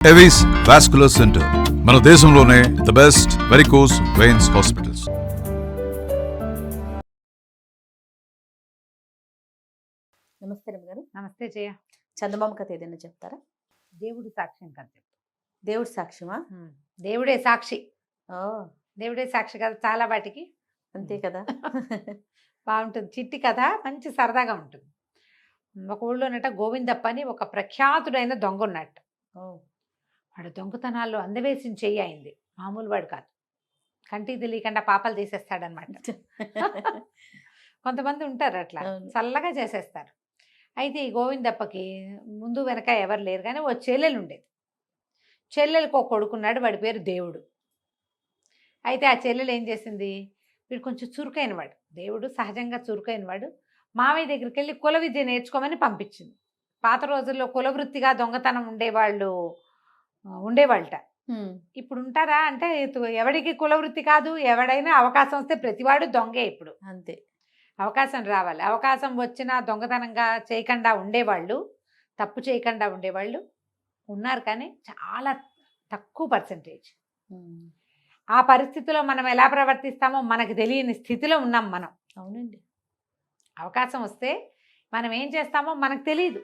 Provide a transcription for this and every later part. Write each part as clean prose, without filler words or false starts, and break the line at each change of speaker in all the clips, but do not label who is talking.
Avis vascular centre మన దేశంలోనే the best varicose veins hospitals.
నమస్తే రమ్య గారు.
నమస్తే జయ.
చందమామ కథ ఏదైనా చెప్తారా?
దేవుడి సాక్ష్యం కథ చెప్తా.
దేవుడి సాక్ష్యమా?
దేవుడే సాక్షి.
ఓ,
దేవుడే సాక్షి కథ చాలా వాటికి
అంతే కదా.
బాగుంటుంది. చిట్టి కథ మంచి సరదాగా ఉంటుంది. ఒక ఊళ్ళోనట గోవిందప్ప అని ఒక ప్రఖ్యాతుడైన దొంగ ఉన్నట్ట.
ఓ,
వాడు దొంగతనాల్లో అందవేసిన చెయ్యి అయింది. మామూలు వాడు కాదు. కంటికి తెలియకుండా పాపాలు తీసేస్తాడనమాట. కొంతమంది ఉంటారు అట్లా
అవును.
చల్లగా చేసేస్తారు. అయితే ఈ గోవిందప్పకి ముందు వెనక ఎవరు లేరు, కానీ ఓ చెల్లెలు ఉండేది. చెల్లెలకు ఒక కొడుకున్నాడు, వాడి పేరు దేవుడు. అయితే ఆ చెల్లెలు ఏం చేసింది, వీడు కొంచెం చురుకైన వాడు, దేవుడు సహజంగా చురుకైన వాడు, మామయ్య దగ్గరికి వెళ్ళి కుల విద్య నేర్చుకోమని పంపించింది. పాత రోజుల్లో కులవృత్తిగా దొంగతనం ఉండేవాళ్ళట.
హ్మ్.
ఇప్పుడు ఉంటారా అంటే ఎవడికి కులవృత్తి కాదు, ఎవడైనా అవకాశం వస్తే ప్రతివాడు దొంగే. ఇప్పుడు
అంతే.
అవకాశం రావాలి. అవకాశం వచ్చినా దొంగతనంగా చేయకుండా ఉండేవాళ్ళు, తప్పు చేయకుండా ఉండేవాళ్ళు ఉన్నారు, కానీ చాలా తక్కువ పర్సంటేజ్.
హ్మ్.
ఆ పరిస్థితిలో మనం ఎలా ప్రవర్తిస్తామో మనకు తెలియని స్థితిలో ఉన్నాం మనం.
అవునండి.
అవకాశం వస్తే మనం ఏం చేస్తామో మనకు తెలియదు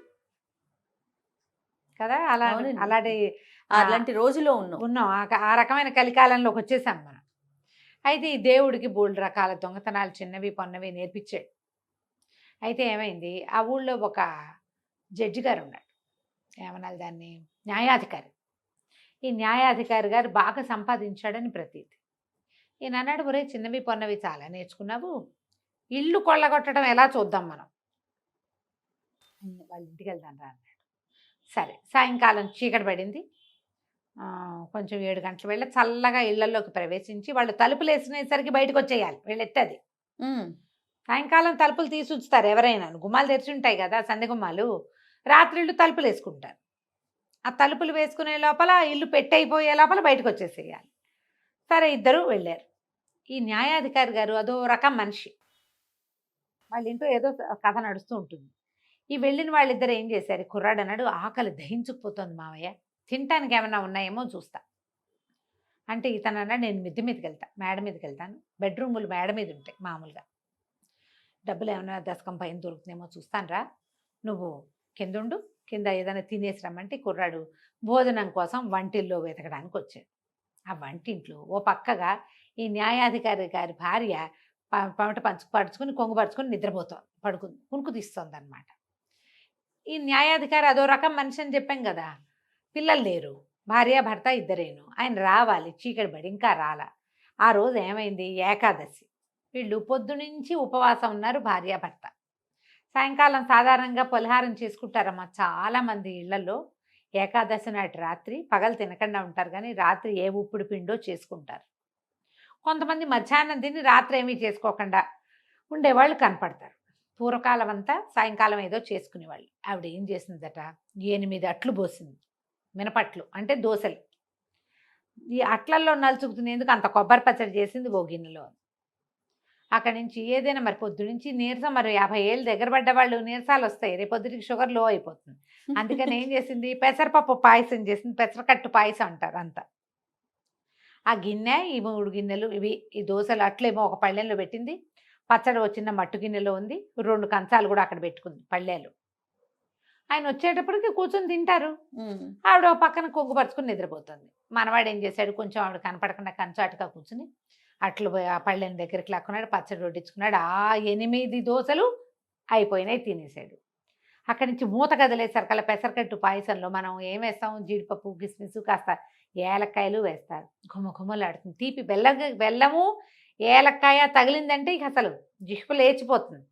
కదా.
అవునండి.
అలాంటి
రోజులో ఉన్నాం.
ఉన్నాం. ఆ రకమైన కలికాలంలోకి వచ్చేసాం మనం. అయితే ఈ దేవుడికి బోల్డ్ రకాల దొంగతనాలు చిన్నవి పొన్నవి నేర్పించాడు. అయితే ఏమైంది, ఆ ఊళ్ళో ఒక జడ్జి గారు ఉన్నాడు. ఏమనాలి దాన్ని, న్యాయాధికారి. ఈ న్యాయాధికారి గారు బాగా సంపాదించాడని ప్రతీతి. ఈయన అన్నాడు, ఒరే చిన్నవి పొన్నవి చాలా నేర్చుకున్నావు, ఇల్లు కొల్లగొట్టడం ఎలా చూద్దాం మనం, వాళ్ళ ఇంటికి వెళ్దాం రా అన్నాడు. సరే, సాయంకాలం చీకటి పడింది. కొంచెం 7 గంటల వేళ చల్లగా ఇళ్లలోకి ప్రవేశించి వాళ్ళు తలుపులు వేసినేసరికి బయటకు వచ్చేయాలి. వీళ్ళెట్టది
హ్మ్.
సాయంకాలం తలుపులు తీసి ఉంచుతారు ఎవరైనా, గుమ్మాలు తెరిచి ఉంటాయి కదా సందె గుమ్మాలు. రాత్రిళ్ళు తలుపులు వేసుకుంటారు. ఆ తలుపులు వేసుకునే లోపల ఇల్లు పెట్టయిపోయే లోపల బయటకు వచ్చేసేయాలి. సరే, ఇద్దరు వెళ్ళారు. ఈ న్యాయాధికారి గారు అదో రకం మనిషి. వాళ్ళ ఇంట్లో ఏదో కథ నడుస్తూ ఉంటుంది. ఈ వెళ్ళిన వాళ్ళిద్దరు ఏం చేశారు, కుర్రాడు అన్నాడు, ఆకలి దహించుకుపోతుంది మావయ్య, తినటానికి ఏమైనా ఉన్నాయేమో చూస్తా అంటే, ఇతను అన్నాడు, నేను మిద్దె మీదకి వెళ్తాను, మేడ మీదకి వెళ్తాను, బెడ్రూములు మేడ మీద ఉంటాయి మామూలుగా, డబ్బులు ఏమైనా దశకం పైన దొరుకుతుందేమో చూస్తాను రా, నువ్వు కిందుండు, కింద ఏదైనా తినేసి రమ్మంటే కుర్రాడు భోజనం కోసం వంటిల్లో వెతకడానికి వచ్చాడు. ఆ వంటింట్లో ఓ పక్కగా ఈ న్యాయాధికారి గారి భార్య పమట పరుచుకొని కొంగుపరుచుకొని నిద్రపోతోంది, కునుకు తీస్తోంది అనమాట. ఈ న్యాయాధికారి అదో రకం మనిషి అని చెప్పాం కదా. పిల్లలు లేరు, భార్య భర్త ఇద్దరేను. ఆయన రావాలి, చీకటి పడి ఇంకా రాలా. ఆ రోజు ఏమైంది, ఏకాదశి. వీళ్ళు పొద్దునుంచి ఉపవాసం ఉన్నారు భార్యాభర్త. సాయంకాలం సాధారణంగా పలహారం చేసుకుంటారమ్మా చాలామంది ఇళ్లలో. ఏకాదశి నాటి రాత్రి పగలు తినకుండా ఉంటారు, కానీ రాత్రి ఏ ఉప్పుడు పిండో చేసుకుంటారు. కొంతమంది మధ్యాహ్నం తిని రాత్రి ఏమీ చేసుకోకుండా ఉండేవాళ్ళు కనపడతారు. పూర్వకాలం అంతా సాయంకాలం ఏదో చేసుకునేవాళ్ళు. ఆవిడ ఏం చేసిందట, 8 అట్లు పోసింది, మినపట్లు అంటే దోశలు. ఈ అట్లల్లో నలుచుకునేందుకు అంత కొబ్బరి పచ్చడి చేసింది ఓ గిన్నెలో. అక్కడి నుంచి ఏదైనా మరి పొద్దునుంచి నీరసం, మరి 50 ఏళ్ళు దగ్గర పడ్డ వాళ్ళు నీరసాలు వస్తాయి, రేపొద్దుడికి షుగర్ లో అయిపోతుంది. అందుకని ఏం చేసింది, పెసరపప్పు పాయసం చేసింది, పెసరకట్టు పాయసం అంటారు అంతా. ఆ గిన్నె, ఈ 3 గిన్నెలు ఇవి, ఈ దోశలు అట్లేమో ఒక పళ్ళెంలో పెట్టింది, పచ్చడి వచ్చిన మట్టు గిన్నెలో ఉంది, 2 కంచాలు కూడా అక్కడ పెట్టుకుంది పళ్ళేలు. ఆయన వచ్చేటప్పటికి కూర్చొని తింటారు.
హ్మ్.
ఆవిడ ఒక పక్కన కొంగుపరుచుకుని నిద్రపోతుంది. మనవాడు ఏం చేశాడు, కొంచెం ఆవిడ కనపడకుండా కంచాటుగా కూర్చుని అట్లు ఆ పళ్ళెని దగ్గరికి లాక్కున్నాడు, పచ్చడి వడ్డించుకున్నాడు. ఆ 8 దోశలు అయిపోయినాయి, తినేసాడు. అక్కడి నుంచి మూత కదిలేసరికల్లా పెసరకట్టు పాయసంలో మనం ఏం వేస్తాం, జీడిపప్పు కిస్మిస్ కాస్త ఏలక్కాయలు వేస్తారు. ఘుమఘుమలాడుతుంది. తీపి బెల్లము ఏలక్కాయ తగిలిందంటే ఇక అసలు జిహ్వ లేచిపోతుంది.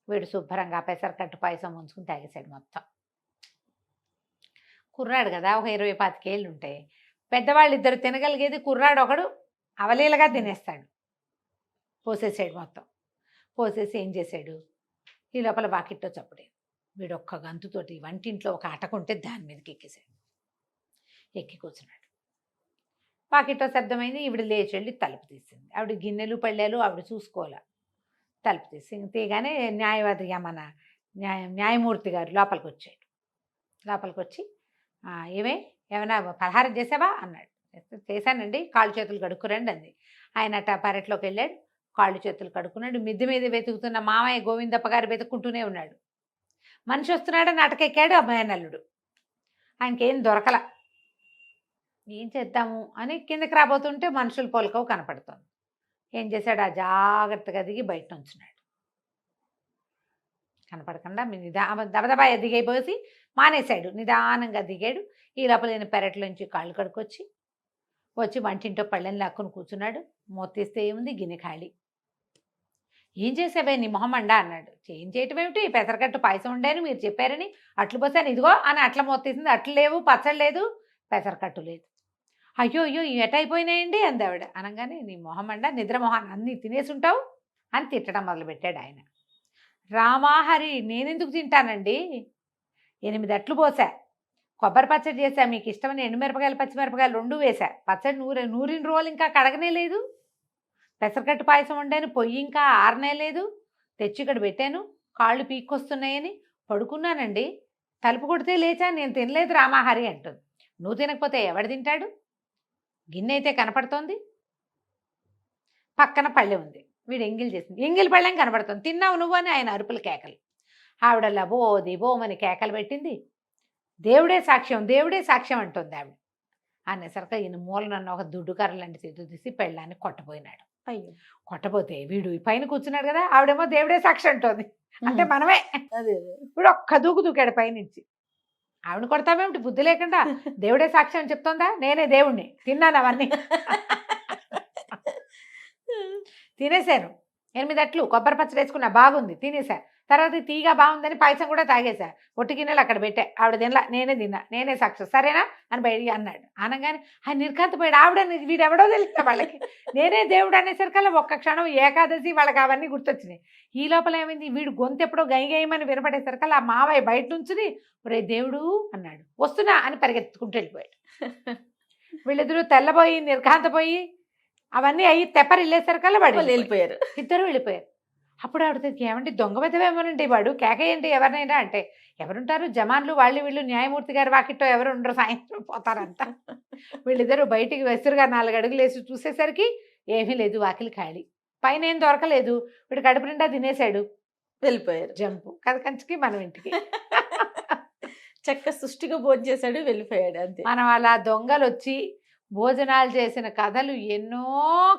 వీడు శుభ్రంగా పెసరకట్టు పాయసం ఉంచుకుని తాగేశాడు మొత్తం. కుర్రాడు కదా, ఒక 20-25 ఏళ్ళు ఉంటాయి. పెద్దవాళ్ళు ఇద్దరు తినగలిగేది, కుర్రాడు ఒకడు అవలీలగా తినేస్తాడు. పోసేసాడు మొత్తం. పోసేసి ఏం చేశాడు, ఈ లోపల వాకిట్లో చప్పుడే. వీడు ఒక్క గంతుతోటి వంటింట్లో ఒక అటకుంటే దాని మీదకి ఎక్కేశాడు. ఎక్కి కూర్చున్నాడు. వాకిట్లో శబ్దమైంది. ఈవిడ లేచి వెళ్ళి తలుపు తీసింది. ఆవిడ గిన్నెలు పళ్ళేలు ఆవిడ చూసుకోవాలి. తలుపు తీయగానే న్యాయవాది మన న్యాయమూర్తి గారు లోపలికి వచ్చాడు. లోపలికి వచ్చి, ఏమే ఏమైనా పలహారం చేసావా అన్నాడు. చేశానండి, కాళ్ళు చేతులు కడుక్కురండి అంది. ఆయన అట్ట పెరట్లోకి వెళ్ళాడు, కాళ్ళు చేతులు కడుక్కున్నాడు. మిద్దె మీద వెతుకుతున్న మామయ్య గోవిందప్ప గారు వెతుక్కుంటూనే ఉన్నాడు. మనిషి వస్తున్నాడని అటకెక్కాడు ఆ మేనల్లుడు. ఆయనకేం దొరకల. ఏం చేద్దాము అని కిందకి రాబోతుంటే మనుషులు పొలకవు కనపడుతోంది. ఏం చేశాడు, ఆ జాగ్రత్తగా దిగి బయట ఉంచున్నాడు. కనపడకుండా దబదబా దిగైపోసి మానేశాడు. నిదానంగా దిగాడు. ఈ లోపల నేను పెరట్లోంచి కాళ్ళు కడుక్కొచ్చి వచ్చి వంటింటో పళ్ళని లాక్కుని కూర్చున్నాడు. మూతీస్తే ఏముంది, గిన్నె ఖాళీ. ఏం చేసావే నీ మొహమండా అన్నాడు. ఏం చేయటం ఏమిటి, పెసరకట్టు పాయసం ఉండాను మీరు చెప్పారని అట్లు పోసాను, ఇదిగో అని అట్ల మూతీసింది. అట్లు లేవు, పచ్చడి లేదు, పెసరకట్టు లేదు. అయ్యో అయ్యో ఎటైపోయినాయండి అంది ఆవిడ. అనగానే నీ మొహమండా, నిద్ర మొహాన్ని అన్నీ తినేసి ఉంటావు అని తిట్టడం మొదలుపెట్టాడు ఆయన. రామాహరి, నేనెందుకు తింటానండి, 8 అట్లు పోసా, కొబ్బరి పచ్చడి చేశా, మీకు ఇష్టమైన ఎండుమిరపకాయలు పచ్చిమిరపకాయలు 2 వేసా, పచ్చడి నూరిన రోజులు ఇంకా కడగనే లేదు, పెసరకట్టు పాయసం వండాను, పొయ్యి ఇంకా ఆరనే లేదు, తెచ్చి ఇక్కడ పెట్టాను, కాళ్ళు పీక్కొస్తున్నాయని పడుకున్నానండి, తలుపు కొడితే లేచా, నేను తినలేదు రామాహరి అంటుంది. నువ్వు తినకపోతే ఎవడు తింటాడు, గిన్నె అయితే కనపడుతోంది, పక్కన పళ్ళె ఉంది, వీడు ఎంగిల్ చేసింది, ఎంగిల్ పళ్ళెం కనపడుతుంది, తిన్నావు నువ్వు అని ఆయన అరుపులు కేకలు. ఆవిడల్లా బోది బోమని కేకలు పెట్టింది. దేవుడే సాక్ష్యం అంటుంది ఆవిడ. అనేసరికి ఈయన మూలనన్న ఒక దుడ్డు కర్ర లాంటి చేతులు తీసి పెళ్ళాన్ని కొట్టబోయినాడు.
అయ్యో,
కొట్టబోతే వీడు పైన కూర్చున్నాడు కదా, ఆవిడేమో దేవుడే సాక్షి అంటోంది, అంటే మనమే.
అదే
వీడు ఒక్క దూకాడు పైనుంచి. ఆవిడ కొడతామేమిటి బుద్ధి లేకుండా, దేవుడే సాక్షి అని చెప్తోందా, నేనే దేవుణ్ణి, తిన్నాను అవన్నీ. తినేశాను 8 అట్లు, కొబ్బరి పచ్చడి వేసుకున్నా, బాగుంది, తినేసా. తర్వాత తీగా బాగుందని పాయసం కూడా తాగేశా, ఒట్టి గిన్నెలు అక్కడ పెట్టా, ఆవిడ తినలా, నేనే తిన్నా, నేనే సాక్షి, సరేనా అని బయటికి అన్నాడు. అనగానే ఆయన నిర్కాంతపోయాడు. ఆవిడ వీడెవడో తెలియదు వాళ్ళకి, నేనే దేవుడు అనేసరికల్లా ఒక్క క్షణం ఏకాదశి వాళ్ళకి అవన్నీ గుర్తొచ్చినాయి. ఈ లోపల ఏమైంది, వీడు గొంతు ఎప్పుడో గైగేయమని వినపడేసరికల్లా ఆ మావయ్య బయట నుంచి ఒరే దేవుడు అన్నాడు, వస్తున్నా అని పరిగెత్తుకుంటూ వెళ్ళిపోయాడు. వీళ్ళిద్దరూ తెల్లబోయి నిర్ఘాంతపోయి అవన్నీ అయ్యి తెప్పరిల్లేసరికల్లా వాడు
వెళ్ళిపోయారు.
ఇద్దరు వెళ్ళిపోయారు. అప్పుడు ఆవిడ ఏమంటే దొంగ వెదవేమోనండి వాడు, కేకేయండి ఎవరినైనా అంటే, ఎవరుంటారు జమాన్లు వాళ్ళు వీళ్ళు, న్యాయమూర్తి గారు వాకిట్లో ఎవరు ఉండరు, సాయంత్రం పోతారంతా. వీళ్ళిద్దరూ బయటికి వెసురుగా 4 అడుగులు వేసి చూసేసరికి ఏమీ లేదు, వాకిలి ఖాళీ, పైన ఏం దొరకలేదు, వీడు కడుపు నిండా తినేశాడు,
వెళ్ళిపోయారు.
జంపు కథ కంచికి మనం ఇంటికి.
చక్క సృష్టిగా భోజనం చేశాడు, వెళ్ళిపోయాడు అంతే.
మనం అలా దొంగలు వచ్చి భోజనాలు చేసిన కథలు ఎన్నో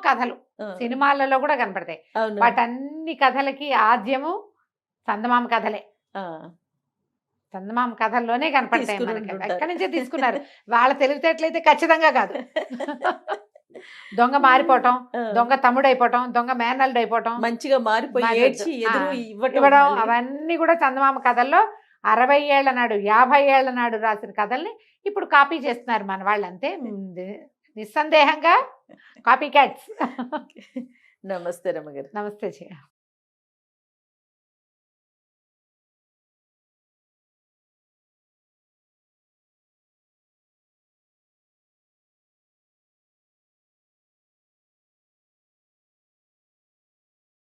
కథలు సినిమాలలో కూడా కనపడతాయి. వాటన్ని కథలకి ఆద్యము చందమామ కథలే. చందమామ కథల్లోనే కనపడతాయి మనకి. ఎక్కడి నుంచే తీసుకున్నారు, వాళ్ళ తెలివితేటలైతే ఖచ్చితంగా కాదు. దొంగ మారిపోవటం, దొంగ తమ్ముడు అయిపోవటం, దొంగ మేనల్లుడు అయిపోవటం,
మంచిగా మారిపోయి
ఇవ్వడం, అవన్నీ కూడా చందమామ కథల్లో 60 ఏళ్ల నాడు 50 ఏళ్ల నాడు రాసిన కథల్ని ఇప్పుడు కాపీ చేస్తున్నారు మన వాళ్ళు, అంతే నిస్సందేహంగా కాపీ క్యాట్స్.
నమస్తే రమ్మగారు.
నమస్తే.